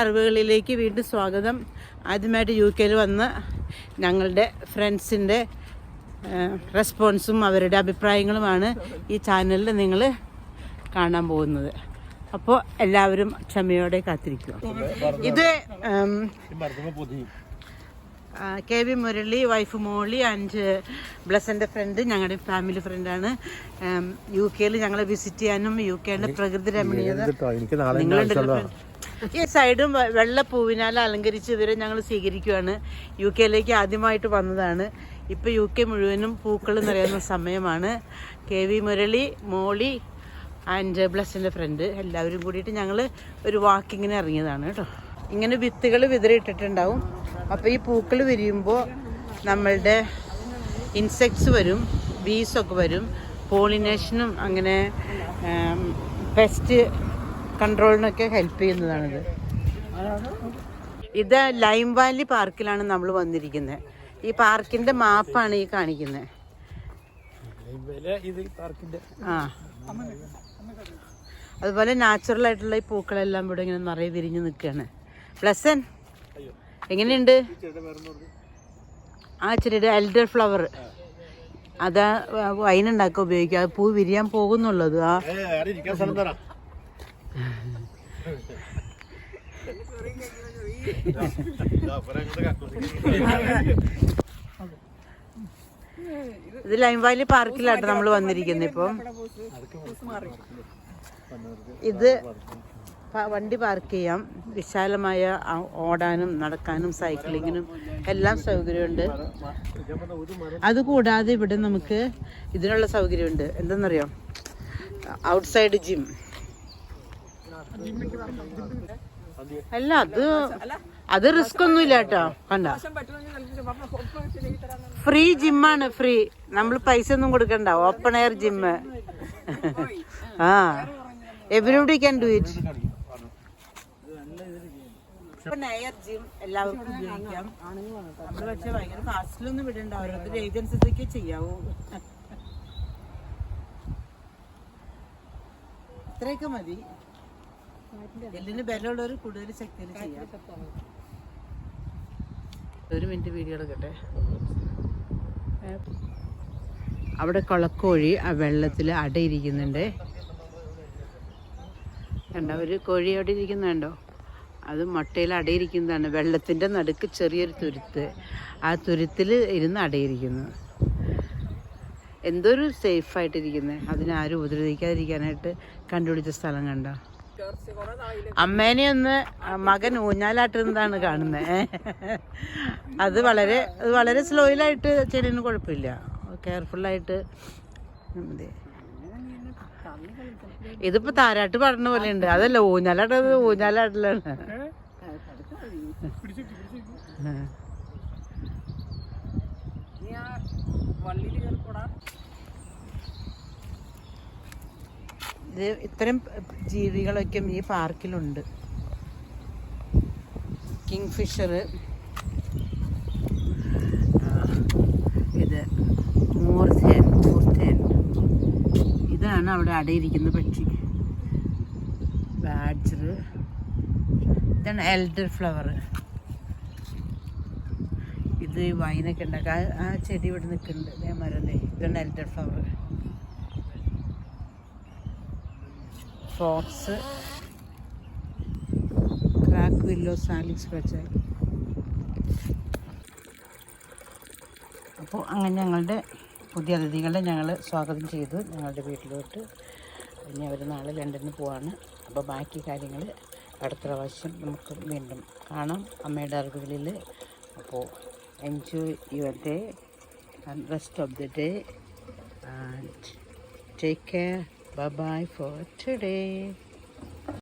അറിവുകളിലേക്ക് വീണ്ടും സ്വാഗതം. ആദ്യമായിട്ട് UK വന്ന് ഞങ്ങളുടെ ഫ്രണ്ട്സിൻ്റെ റെസ്പോൺസും അവരുടെ അഭിപ്രായങ്ങളുമാണ് ഈ ചാനലിൽ നിങ്ങൾ കാണാൻ പോകുന്നത്. അപ്പോൾ എല്ലാവരും ക്ഷമയോടെ കാത്തിരിക്കുക. ഇത് KV Murali, wife Moly and ബ്ലസൻ്റെ ഫ്രണ്ട്, ഞങ്ങളുടെ ഫാമിലി ഫ്രണ്ടാണ്. UK ഞങ്ങളെ വിസിറ്റ് ചെയ്യാനും UKയുടെ പ്രകൃതി രമണീയത നിങ്ങളുണ്ടല്ലോ. ഈ സൈഡും വെള്ളപ്പൂവിനാൽ അലങ്കരിച്ച് ഇവരെ ഞങ്ങൾ സ്വീകരിക്കുകയാണ്. UK ആദ്യമായിട്ട് വന്നതാണ്. ഇപ്പോൾ UK മുഴുവനും പൂക്കൾ നിറയുന്ന സമയമാണ്. KV മുരളി, മോളി ആൻഡ് ബ്ലസ്സിൻ്റെ ഫ്രണ്ട് എല്ലാവരും കൂടിയിട്ട് ഞങ്ങൾ ഒരു വാക്കിങ്ങിന് ഇറങ്ങിയതാണ് കേട്ടോ. ഇങ്ങനെ വിത്തുകൾ വിതറിയിട്ടിട്ടുണ്ടാവും. അപ്പോൾ ഈ പൂക്കൾ വിരിയുമ്പോൾ നമ്മളുടെ ഇൻസെക്ട്സ് വരും, ബീസൊക്കെ വരും. പോളിനേഷനും അങ്ങനെ പെസ്റ്റ് കൺട്രോളിനൊക്കെ ഹെൽപ്പ് ചെയ്യുന്നതാണിത്. ഇത് ലൈം വാലി പാർക്കിലാണ് നമ്മൾ വന്നിരിക്കുന്നത്. ഈ പാർക്കിൻ്റെ മാപ്പാണ് ഈ കാണിക്കുന്നത്. ആ, അതുപോലെ നാച്ചുറൽ ആയിട്ടുള്ള ഈ പൂക്കളെല്ലാം ഇവിടെ ഇങ്ങനെ നിറയെ വിരിഞ്ഞ് നിൽക്കുകയാണ്. പ്ലസൻ എങ്ങനെയുണ്ട്? ആ ചെടിയുടെ എൽഡർ ഫ്ലവർ, അതാ വൈനുണ്ടാക്കാൻ ഉപയോഗിക്കുക. അത് പൂ വിരിയാൻ പോകുന്നുള്ളത്. ആ ഇത് ലൈം വാലി പാർക്കിലാട്ടോ നമ്മൾ വന്നിരിക്കുന്നത്. ഇപ്പം ഇത് വണ്ടി പാർക്ക് ചെയ്യാം. വിശാലമായ ഓടാനും നടക്കാനും സൈക്ലിങ്ങിനും എല്ലാം സൗകര്യമുണ്ട്. അതുകൂടാതെ ഇവിടെ നമുക്ക് ഇതിനുള്ള സൗകര്യമുണ്ട്. എന്തെന്നറിയോ? Outside gym. അല്ല, അത് റിസ്ക് ഒന്നുമില്ല കേട്ടോ. കണ്ട, ഫ്രീ ജിമ്മാണ്. ഫ്രീ, നമ്മൾ പൈസ ഒന്നും കൊടുക്കണ്ട. Open air gym. Ah, everybody can do it. Open air gym എല്ലാവർക്കും ഉപയോഗിക്കാം. നമ്മൾ പക്ഷെ ഭയങ്കര കാസ്റ്റിലൊന്നും വിടണ്ട. ഓരോരുത്തർ ഏജൻസിക്ക് ചെയ്യാവൂ. ഇത്രയൊക്കെ മതി. എല്ലിന് ബലമുള്ളവർ കൂടുതൽ ശക്തിയിൽ ചെയ്യാം. ഒരു മിനിറ്റ് വീഡിയോ എടുക്കട്ടെ. അവിടെ കൊളക്കോഴി ആ വെള്ളത്തിൽ അടയിരിക്കുന്നുണ്ട്. കണ്ടോ, ഒരു കോഴി അവിടെ ഇരിക്കുന്നുണ്ടോ? അത് മുട്ടയിൽ അടയിരിക്കുന്നതാണ്. വെള്ളത്തിൻ്റെ നടുക്ക് ചെറിയൊരു തുരുത്ത്. ആ തുരുത്തിൽ ഇരുന്ന് അടയിരിക്കുന്നു. എന്തൊരു സേഫായിട്ടിരിക്കുന്നത്. അതിനാരും ഉപദ്രവിക്കാതിരിക്കാനായിട്ട് കണ്ടുപിടിച്ച സ്ഥലം കണ്ടോ. അമ്മേനെ ഒന്ന് മകൻ ഊഞ്ഞാലാട്ടുന്നതാണ് കാണുന്നത്. അത് വളരെ സ്ലോയിലായിട്ട് ചെടിന് കുഴപ്പമില്ല. കെയർഫുള്ളായിട്ട് മതി. ഇതിപ്പോ താരാട്ട് പാടുന്ന പോലെ ഉണ്ട്. അതല്ല, ഊഞ്ഞാലാട്ടലാണ്. ഇത് ഇത്തരം ജീവികളൊക്കെ ഈ പാർക്കിലുണ്ട്. കിങ് ഫിഷർ, ഇത് മോർത്തേൻ, ഇതാണ് അവിടെ അടയിരിക്കുന്ന പക്ഷി. ബാഡ്ജർ, ഇതാണ് എൽഡർ ഫ്ലവർ. ഇത് വൈനൊക്കെ ഉണ്ടാക്കുക. ആ ചെടി ഇവിടെ നിൽക്കുന്നുണ്ട്, മരം. ഇതാണ് elder flower. Fox, crack willow, salix പച്ചായി. അപ്പോൾ അങ്ങനെ ഞങ്ങളുടെ പുതിയ അതിഥികളെ ഞങ്ങൾ സ്വാഗതം ചെയ്തു ഞങ്ങളുടെ വീട്ടിലോട്ട്. ഇനി അവർ നാളെ ലണ്ടനിൽ പോവാണ്. അപ്പോൾ ബാക്കി കാര്യങ്ങൾ അടുത്ത പ്രാവശ്യം നമുക്ക് വീണ്ടും കാണാം അമ്മയുടെ അറിവുകളിൽ. അപ്പോൾ enjoy your day and rest of the day and take care. Bye-bye for today.